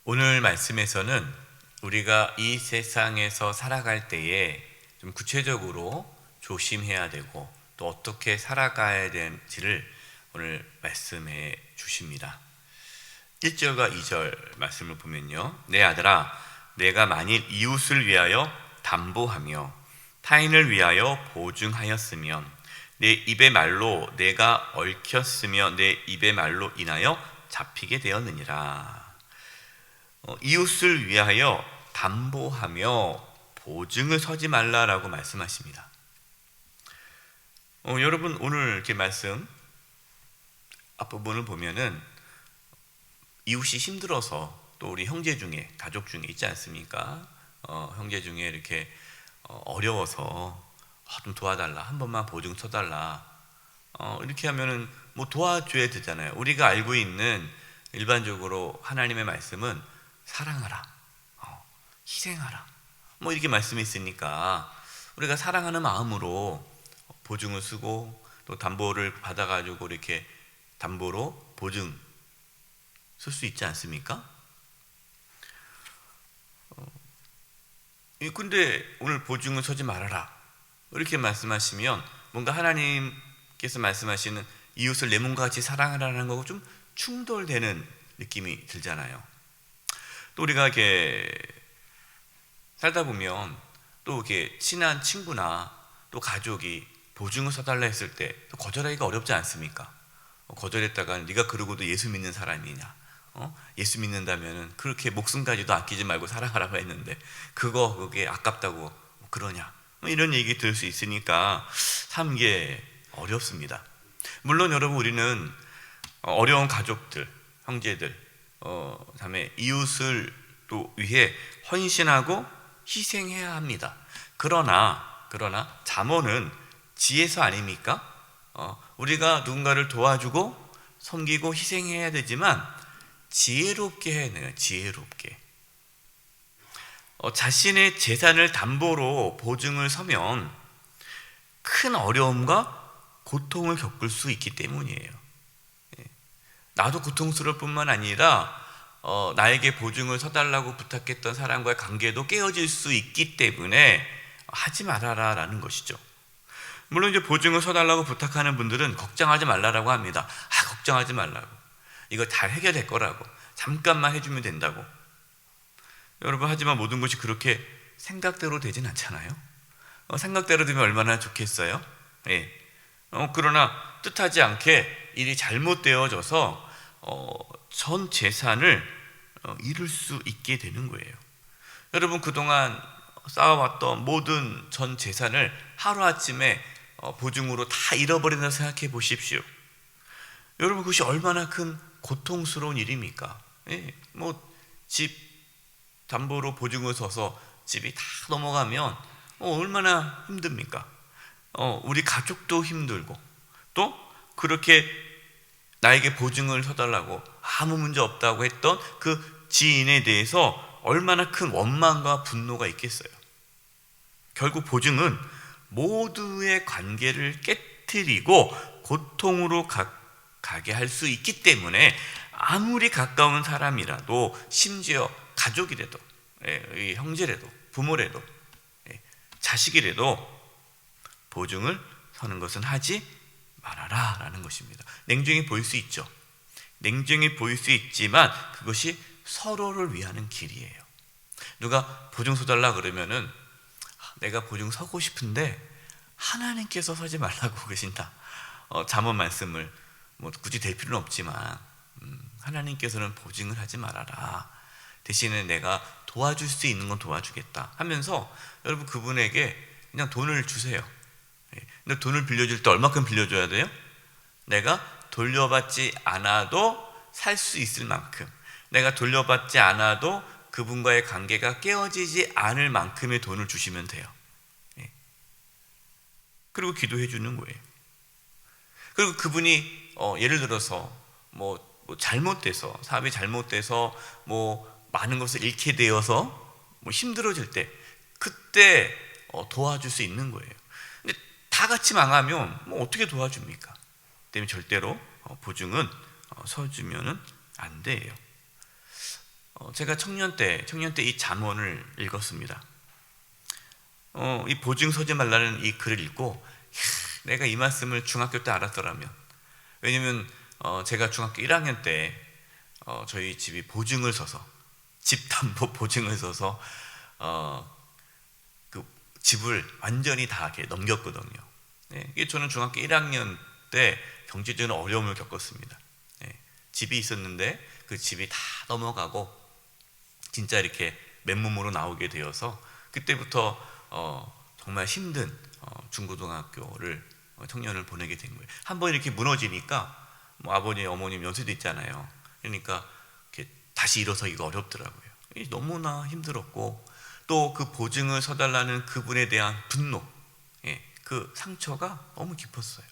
오늘 말씀에서는 우리가 이 세상에서 살아갈 때에 좀 구체적으로 조심해야 되고 또 어떻게 살아가야 되는지를 오늘 말씀해 주십니다. 1절과 2절 말씀을 보면요, 내 아들아, 내가 만일 이웃을 위하여 담보하며 타인을 위하여 보증하였으면 내 입의 말로 내가 얽혔으며 내 입의 말로 인하여 잡히게 되었느니라. 이웃을 위하여 담보하며 보증을 서지 말라라고 말씀하십니다. 여러분, 오늘 이렇게 말씀 앞부분을 보면은 이웃이 힘들어서 또 우리 형제 중에, 가족 중에 있지 않습니까? 형제 중에 이렇게 어려워서 좀 도와달라, 한 번만 보증 서달라, 이렇게 하면은 뭐 도와줘야 되잖아요. 우리가 알고 있는 일반적으로 하나님의 말씀은 사랑하라, 희생하라, 뭐 이렇게 말씀이 있으니까 우리가 사랑하는 마음으로 보증을 쓰고 또 담보를 받아가지고 이렇게 담보로 보증 쓸 수 있지 않습니까? 근데 오늘 보증을 서지 말아라 이렇게 말씀하시면 뭔가 하나님께서 말씀하시는 이웃을 내 몸과 같이 사랑하라는 거고 좀 충돌되는 느낌이 들잖아요. 또 우리가 이렇게 살다 보면 또 이렇게 친한 친구나 또 가족이 보증을 서달라 했을 때 또 거절하기가 어렵지 않습니까? 거절했다가 네가 그러고도 예수 믿는 사람이냐? 예수 믿는다면 그렇게 목숨까지도 아끼지 말고 사랑하라고 했는데 그게 아깝다고 그러냐? 이런 얘기 들을 수 있으니까 참 이게 어렵습니다. 물론 여러분, 우리는 어려운 가족들, 형제들, 다음에 이웃을 또 위해 헌신하고 희생해야 합니다. 그러나 잠언은 지혜서 아닙니까? 우리가 누군가를 도와주고 섬기고 희생해야 되지만 지혜롭게 해야 돼요. 지혜롭게. 자신의 재산을 담보로 보증을 서면 큰 어려움과 고통을 겪을 수 있기 때문이에요. 나도 고통스러울 뿐만 아니라 나에게 보증을 서달라고 부탁했던 사람과의 관계도 깨어질 수 있기 때문에 하지 말아라 라는 것이죠. 물론 이제 보증을 서달라고 부탁하는 분들은 걱정하지 말라고 합니다. 걱정하지 말라고, 이거 잘 해결될 거라고, 잠깐만 해주면 된다고. 여러분, 하지만 모든 것이 그렇게 생각대로 되진 않잖아요. 생각대로 되면 얼마나 좋겠어요? 그러나 뜻하지 않게 일이 잘못되어져서 전 재산을 잃을 수 있게 되는 거예요. 여러분, 그동안 쌓아왔던 모든 전 재산을 하루아침에 보증으로 다 잃어버린다고 생각해 보십시오. 여러분, 그것이 얼마나 큰 고통스러운 일입니까? 집 담보로 보증을 서서 집이 다 넘어가면 얼마나 힘듭니까? 우리 가족도 힘들고 또 그렇게 나에게 보증을 서달라고 아무 문제 없다고 했던 그 지인에 대해서 얼마나 큰 원망과 분노가 있겠어요. 결국 보증은 모두의 관계를 깨트리고 고통으로 가게 할 수 있기 때문에 아무리 가까운 사람이라도, 심지어 가족이라도, 형제라도, 부모라도, 자식이라도 보증을 서는 것은 하지 말아라 라는 것입니다. 냉정히 보일 수 있죠. 냉정히 보일 수 있지만 그것이 서로를 위하는 길이에요. 누가 보증 서달라 그러면은 내가 보증 서고 싶은데 하나님께서 서지 말라고 그러신다. 잠언 말씀을 뭐 굳이 될 필요는 없지만 하나님께서는 보증을 하지 말아라, 대신에 내가 도와줄 수 있는 건 도와주겠다 하면서 여러분, 그분에게 그냥 돈을 주세요. 근데 돈을 빌려줄 때 얼마큼 빌려줘야 돼요? 내가 돌려받지 않아도 살 수 있을 만큼, 내가 돌려받지 않아도 그분과의 관계가 깨어지지 않을 만큼의 돈을 주시면 돼요. 그리고 기도해 주는 거예요. 그리고 그분이 예를 들어서 뭐 잘못돼서, 사업이 잘못돼서 많은 것을 잃게 되어서 힘들어질 때, 그때 도와줄 수 있는 거예요. 근데 다 같이 망하면 어떻게 도와줍니까? 때문에 절대로 보증은 서주면은 안 돼요. 제가 청년 때 이 잠언을 읽었습니다. 이 보증 서지 말라는 이 글을 읽고 내가 이 말씀을 중학교 때 알았더라면, 왜냐면 제가 중학교 1학년 때 저희 집이 보증을 서서, 집담보 보증을 서서 그 집을 완전히 다 이렇게 넘겼거든요. 이게 저는 중학교 1학년 때 경제적인 어려움을 겪었습니다. 집이 있었는데 그 집이 다 넘어가고 진짜 이렇게 맨몸으로 나오게 되어서 그때부터 정말 힘든 중고등학교를 청년을 보내게 된 거예요. 한번 이렇게 무너지니까 뭐 아버님, 어머님 연세도 있잖아요. 그러니까 이렇게 다시 일어서기가 어렵더라고요. 너무나 힘들었고, 또 그 보증을 서달라는 그분에 대한 분노, 그 상처가 너무 깊었어요.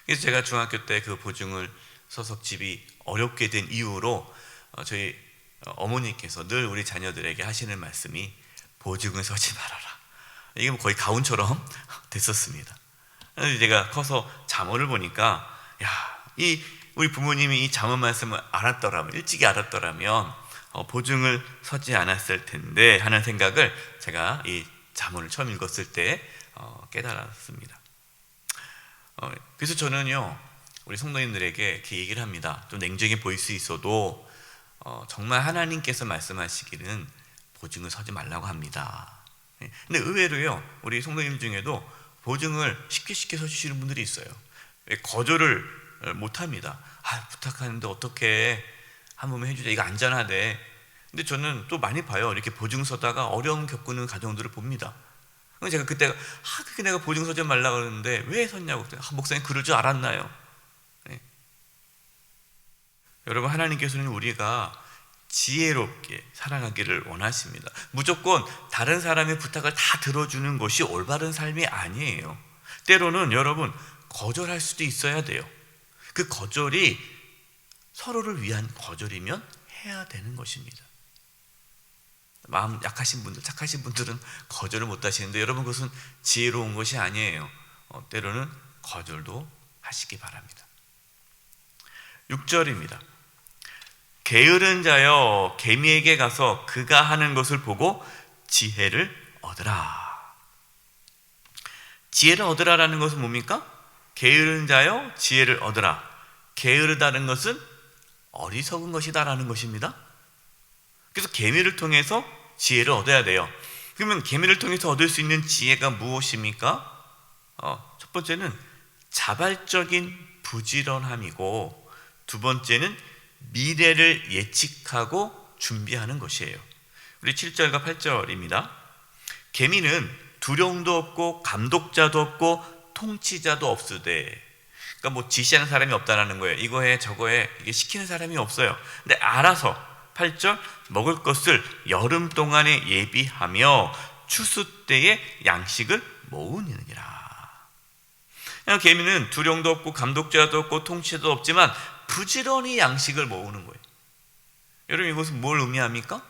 그래서 제가 중학교 때 그 보증을 서서 집이 어렵게 된 이후로 저희 어머니께서 늘 우리 자녀들에게 하시는 말씀이 보증을 서지 말아라. 이게 뭐 거의 가훈처럼 됐었습니다. 그래서 제가 커서 잠언을 보니까, 이 우리 부모님이 이 잠언 말씀을 알았더라면, 일찍이 알았더라면 보증을 서지 않았을 텐데 하는 생각을 제가 이 잠언을 처음 읽었을 때 깨달았습니다. 그래서 저는요, 우리 성도님들에게 이렇게 얘기를 합니다. 좀 냉정해 보일 수 있어도 정말 하나님께서 말씀하시기는 보증을 서지 말라고 합니다. 근데 의외로요, 우리 성도님 중에도 보증을 쉽게 서주시는 분들이 있어요. 거절을 못합니다. 부탁하는데 어떻게 한 번만 해주자, 이거 안전하대. 근데 저는 또 많이 봐요. 이렇게 보증 서다가 어려움 겪는 가정들을 봅니다. 그래서 제가 그때 그렇게 내가 보증 서지 말라고 그러는데 왜 섰냐고. 목사님 그럴 줄 알았나요? 여러분, 하나님께서는 우리가 지혜롭게 살아가기를 원하십니다. 무조건 다른 사람의 부탁을 다 들어주는 것이 올바른 삶이 아니에요. 때로는 여러분, 거절할 수도 있어야 돼요. 그 거절이 서로를 위한 거절이면 해야 되는 것입니다. 마음 약하신 분들, 착하신 분들은 거절을 못 하시는데, 여러분, 그것은 지혜로운 것이 아니에요. 때로는 거절도 하시기 바랍니다. 6절입니다. 게으른 자여, 개미에게 가서 그가 하는 것을 보고 지혜를 얻으라. 지혜를 얻으라라는 것은 뭡니까? 게으른 자여, 지혜를 얻으라. 게으르다는 것은 어리석은 것이다라는 것입니다. 그래서 개미를 통해서 지혜를 얻어야 돼요. 그러면 개미를 통해서 얻을 수 있는 지혜가 무엇입니까? 첫 번째는 자발적인 부지런함이고, 두 번째는 미래를 예측하고 준비하는 것이에요. 우리 7절과 8절입니다. 개미는 두령도 없고 감독자도 없고 통치자도 없으되, 그러니까 뭐 지시하는 사람이 없다라는 거예요. 이거 해 저거 해, 이게 시키는 사람이 없어요. 근데 알아서 8절 먹을 것을 여름 동안에 예비하며 추수 때에 양식을 모으느니라. 개미는 두령도 없고 감독자도 없고 통치자도 없지만 부지런히 양식을 모으는 거예요. 여러분, 이것은 뭘 의미합니까?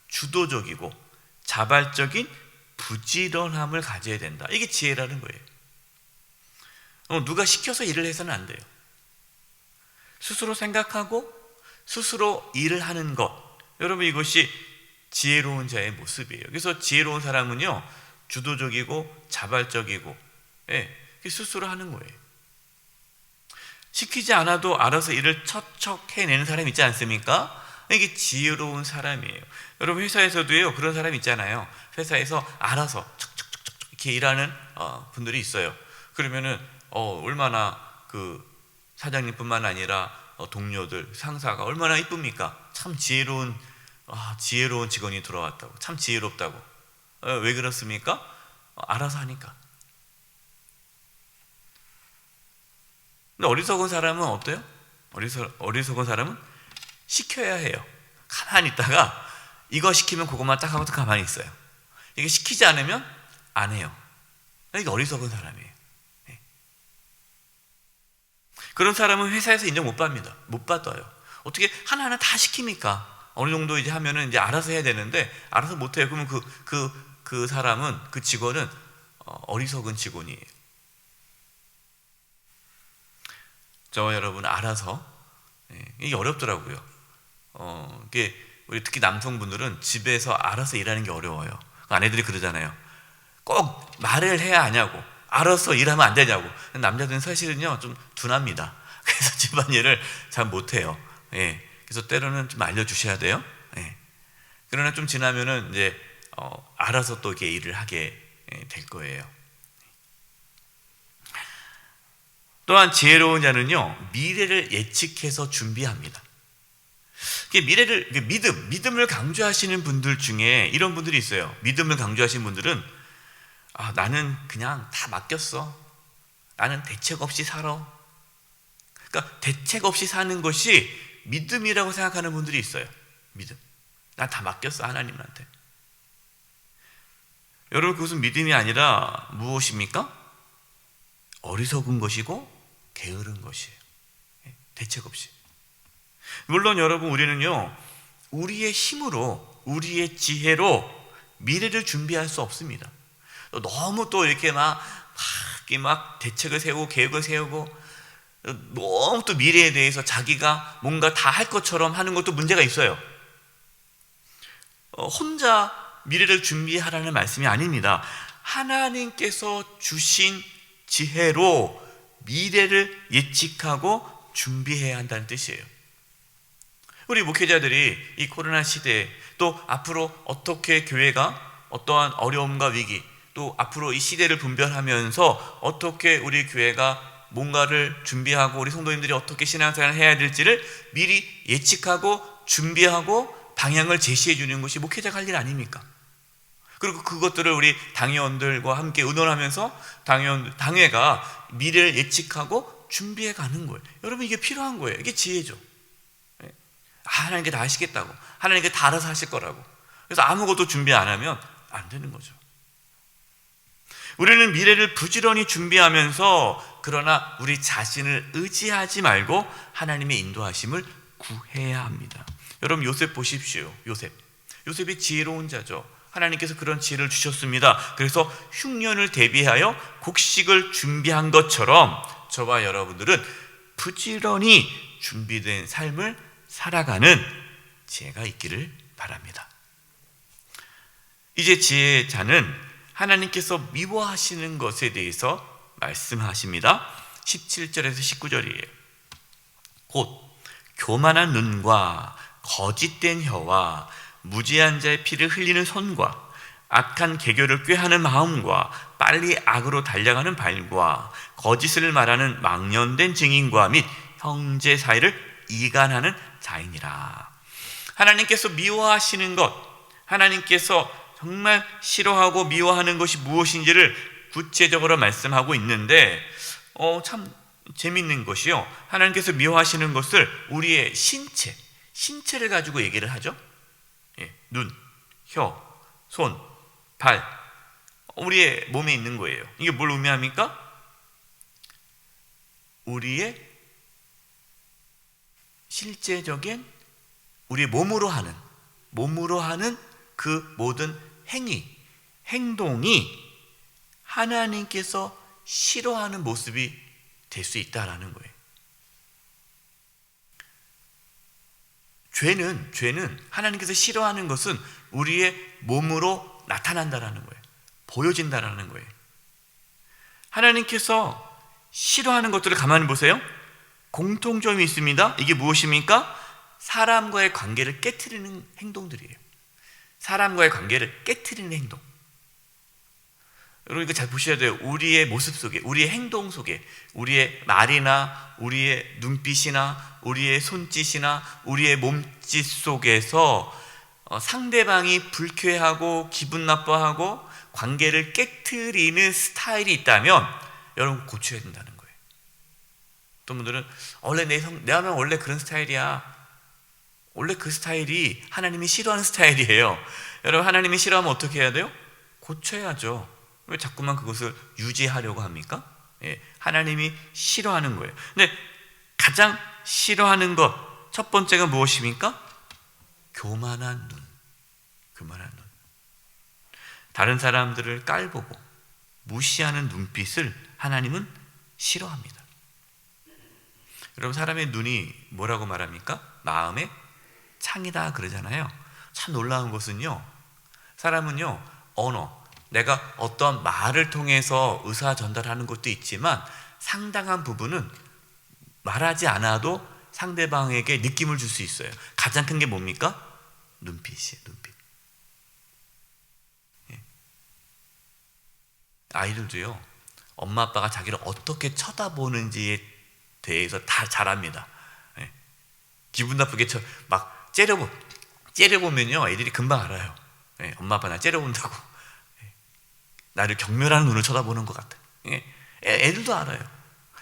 주도적이고 자발적인 부지런함을 가져야 된다. 이게 지혜라는 거예요. 누가 시켜서 일을 해서는 안 돼요. 스스로 생각하고 스스로 일을 하는 것, 여러분, 이것이 지혜로운 자의 모습이에요. 그래서 지혜로운 사람은요, 주도적이고 자발적이고, 스스로 하는 거예요. 시키지 않아도 알아서 일을 척척 해내는 사람 있지 않습니까? 이게 지혜로운 사람이에요. 여러분, 회사에서도요, 그런 사람 있잖아요. 회사에서 알아서 척척척척 이렇게 일하는 분들이 있어요. 그러면은 얼마나 그 사장님뿐만 아니라 동료들, 상사가 얼마나 이쁩니까? 참 지혜로운 직원이 들어왔다고, 참 지혜롭다고. 왜 그렇습니까? 알아서 하니까. 근데 어리석은 사람은 어때요? 어리석은 사람은 시켜야 해요. 가만히 있다가 이거 시키면 그것만 딱 하고 가만히 있어요. 이게 시키지 않으면 안 해요. 이게 어리석은 사람이에요. 그런 사람은 회사에서 인정 못 받습니다. 못 받아요. 어떻게 하나하나 다 시킵니까? 어느 정도 이제 하면은 이제 알아서 해야 되는데 알아서 못 해요. 그러면 그 사람은, 그 직원은 어리석은 직원이에요. 저와 여러분, 알아서, 이게 어렵더라고요. 이게 우리 특히 남성분들은 집에서 알아서 일하는 게 어려워요. 아내들이 그러잖아요. 꼭 말을 해야 하냐고, 알아서 일하면 안 되냐고. 남자들은 사실은요 좀 둔합니다. 그래서 집안일을 잘 못해요. 예. 그래서 때로는 좀 알려주셔야 돼요. 예. 그러나 좀 지나면은 이제 알아서 또 이렇게 일을 하게 될 거예요. 또한 지혜로운 자는요 미래를 예측해서 준비합니다. 미래를 믿음을 강조하시는 분들 중에 이런 분들이 있어요. 믿음을 강조하시는 분들은 나는 그냥 다 맡겼어. 나는 대책 없이 살아. 그러니까 대책 없이 사는 것이 믿음이라고 생각하는 분들이 있어요. 믿음. 난 다 맡겼어 하나님한테. 여러분 그것은 믿음이 아니라 무엇입니까? 어리석은 것이고 게으른 것이에요. 대책 없이. 물론 여러분 우리는요 우리의 힘으로 우리의 지혜로 미래를 준비할 수 없습니다. 너무 또 이렇게 막 대책을 세우고 계획을 세우고 너무 또 미래에 대해서 자기가 뭔가 다 할 것처럼 하는 것도 문제가 있어요. 혼자 미래를 준비하라는 말씀이 아닙니다. 하나님께서 주신 지혜로 미래를 예측하고 준비해야 한다는 뜻이에요. 우리 목회자들이 이 코로나 시대에 또 앞으로 어떻게 교회가 어떠한 어려움과 위기 또 앞으로 이 시대를 분별하면서 어떻게 우리 교회가 뭔가를 준비하고 우리 성도님들이 어떻게 신앙생활을 해야 될지를 미리 예측하고 준비하고 방향을 제시해 주는 것이 목회자가 할 일 아닙니까? 그리고 그것들을 우리 당회원들과 함께 의논하면서 당회가 미래를 예측하고 준비해 가는 거예요. 여러분 이게 필요한 거예요. 이게 지혜죠. 하나님께 다 하시겠다고, 하나님께 다 알아서 하실 거라고. 그래서 아무것도 준비 안 하면 안 되는 거죠. 우리는 미래를 부지런히 준비하면서 그러나 우리 자신을 의지하지 말고 하나님의 인도하심을 구해야 합니다. 여러분 요셉 보십시오. 요셉이 지혜로운 자죠. 하나님께서 그런 지혜를 주셨습니다. 그래서 흉년을 대비하여 곡식을 준비한 것처럼 저와 여러분들은 부지런히 준비된 삶을 살아가는 지혜가 있기를 바랍니다. 이제 지혜자는 하나님께서 미워하시는 것에 대해서 말씀하십니다. 17절에서 19절이에요. 곧 교만한 눈과 거짓된 혀와 무지한 자의 피를 흘리는 손과 악한 계교를 꾀하는 마음과 빨리 악으로 달려가는 발과 거짓을 말하는 망령된 증인과 및 형제 사이를 이간하는 자이니라. 하나님께서 미워하시는 것, 하나님께서 정말 싫어하고 미워하는 것이 무엇인지를 구체적으로 말씀하고 있는데 참 재밌는 것이요, 하나님께서 미워하시는 것을 우리의 신체를 가지고 얘기를 하죠. 눈, 혀, 손, 발, 우리의 몸에 있는 거예요. 이게 뭘 의미합니까? 우리의 실제적인 우리 몸으로 하는 그 모든 행동이 하나님께서 싫어하는 모습이 될 수 있다라는 거예요. 죄는 하나님께서 싫어하는 것은 우리의 몸으로 나타난다라는 거예요. 보여진다라는 거예요. 하나님께서 싫어하는 것들을 가만히 보세요. 공통점이 있습니다. 이게 무엇입니까? 사람과의 관계를 깨트리는 행동들이에요. 사람과의 관계를 깨트리는 행동. 여러분 이거 잘 보셔야 돼요. 우리의 모습 속에, 우리의 행동 속에, 우리의 말이나 우리의 눈빛이나 우리의 손짓이나 우리의 몸짓 속에서 상대방이 불쾌하고 기분 나빠하고 관계를 깨트리는 스타일이 있다면 여러분 고쳐야 된다는 거예요. 어떤 분들은 원래 내가 원래 그런 스타일이야. 원래 그 스타일이 하나님이 싫어하는 스타일이에요. 여러분 하나님이 싫어하면 어떻게 해야 돼요? 고쳐야죠. 왜 자꾸만 그것을 유지하려고 합니까? 하나님이 싫어하는 거예요. 근데 가장 싫어하는 것 첫 번째가 무엇입니까? 교만한 눈. 다른 사람들을 깔보고 무시하는 눈빛을 하나님은 싫어합니다. 여러분 사람의 눈이 뭐라고 말합니까? 마음의 창이다 그러잖아요. 참 놀라운 것은요, 사람은요, 언어, 내가 어떤 말을 통해서 의사 전달하는 것도 있지만 상당한 부분은 말하지 않아도 상대방에게 느낌을 줄 수 있어요. 가장 큰 게 뭡니까? 눈빛이에요. 눈빛. 예. 아이들도요, 엄마 아빠가 자기를 어떻게 쳐다보는지에 대해서 다 잘 압니다. 예. 기분 나쁘게 막 째려보면요, 애들이 금방 알아요. 예. 엄마 아빠 나 째려본다고. 예. 나를 경멸하는 눈을 쳐다보는 것 같아. 예. 애들도 알아요.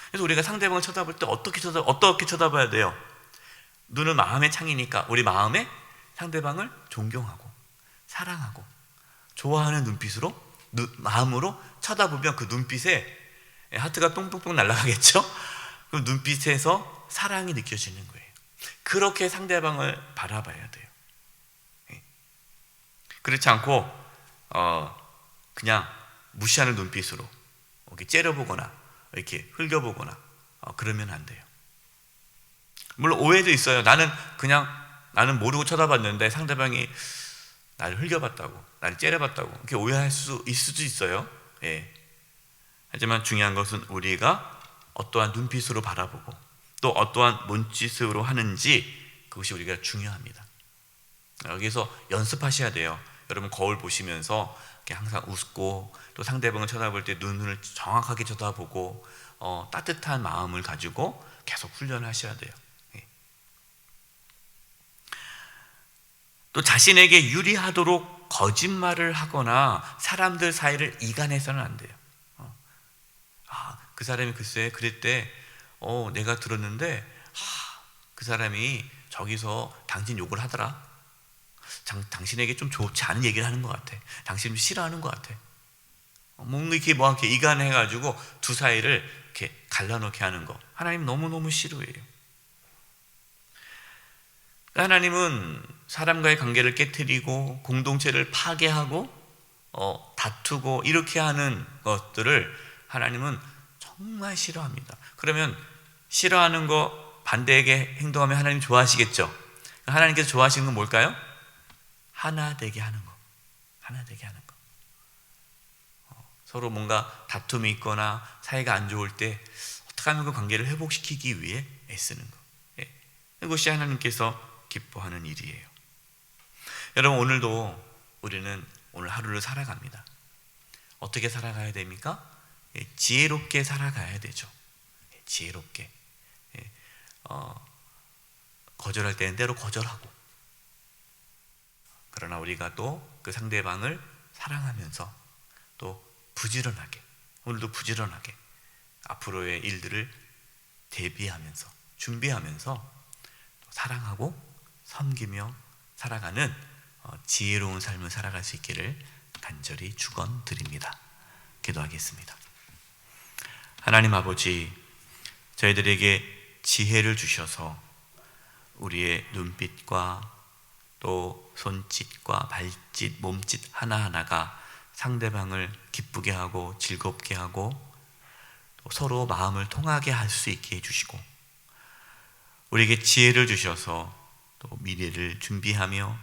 그래서 우리가 상대방을 쳐다볼 때 어떻게 쳐다봐야 돼요? 눈은 마음의 창이니까 우리 마음에 상대방을 존경하고 사랑하고 좋아하는 눈빛으로, 마음으로 쳐다보면 그 눈빛에 하트가 똥똥똥 날아가겠죠? 그 눈빛에서 사랑이 느껴지는 거예요. 그렇게 상대방을 바라봐야 돼요. 그렇지 않고 그냥 무시하는 눈빛으로 이렇게 째려보거나 이렇게 흘겨보거나 그러면 안 돼요. 물론 오해도 있어요. 나는 모르고 쳐다봤는데 상대방이 나를 흘겨봤다고, 나를 째려봤다고 이렇게 오해할 수 있을 수도 있어요. 예. 하지만 중요한 것은 우리가 어떠한 눈빛으로 바라보고 또 어떠한 몸짓으로 하는지, 그것이 우리가 중요합니다. 여기서 연습하셔야 돼요. 여러분 거울 보시면서 항상 웃고 또 상대방을 쳐다볼 때 눈을 정확하게 쳐다보고 따뜻한 마음을 가지고 계속 훈련하셔야 돼요. 예. 또 자신에게 유리하도록 거짓말을 하거나 사람들 사이를 이간해서는 안 돼요. 그 사람이 글쎄 그랬대. 내가 들었는데 그 사람이 저기서 당신 욕을 하더라. 당신에게 좀 좋지 않은 얘기를 하는 것 같아. 당신을 싫어하는 것 같아. 뭔가 이렇게 이간해가지고 두 사이를 이렇게 갈라놓게 하는 거, 하나님 너무너무 싫어해요. 하나님은 사람과의 관계를 깨트리고 공동체를 파괴하고 다투고 이렇게 하는 것들을 하나님은 정말 싫어합니다. 그러면 싫어하는 거 반대에게 행동하면 하나님 좋아하시겠죠? 하나님께서 좋아하시는 건 뭘까요? 하나 되게 하는 거. 하나 되게 하는 거. 서로 뭔가 다툼이 있거나 사이가 안 좋을 때 어떻게 하면 그 관계를 회복시키기 위해 애쓰는 거. 예. 이것이 하나님께서 기뻐하는 일이에요. 여러분, 오늘도 우리는 오늘 하루를 살아갑니다. 어떻게 살아가야 됩니까? 예, 지혜롭게 살아가야 되죠. 예, 지혜롭게. 예, 거절할 때는 때로 거절하고, 그러나 우리가 또 그 상대방을 사랑하면서 또 부지런하게, 오늘도 부지런하게 앞으로의 일들을 대비하면서 준비하면서 사랑하고 섬기며 살아가는 지혜로운 삶을 살아갈 수 있기를 간절히 축원드립니다. 기도하겠습니다. 하나님 아버지, 저희들에게 지혜를 주셔서 우리의 눈빛과 또 손짓과 발짓, 몸짓 하나하나가 상대방을 기쁘게 하고 즐겁게 하고 또 서로 마음을 통하게 할 수 있게 해주시고, 우리에게 지혜를 주셔서 또 미래를 준비하며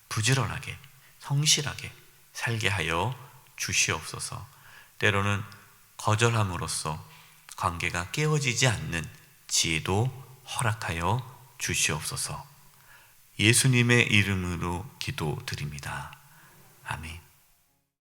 부지런하게 성실하게 살게 하여 주시옵소서. 때로는 거절함으로써 관계가 깨어지지 않는 지혜도 허락하여 주시옵소서. 예수님의 이름으로 기도드립니다.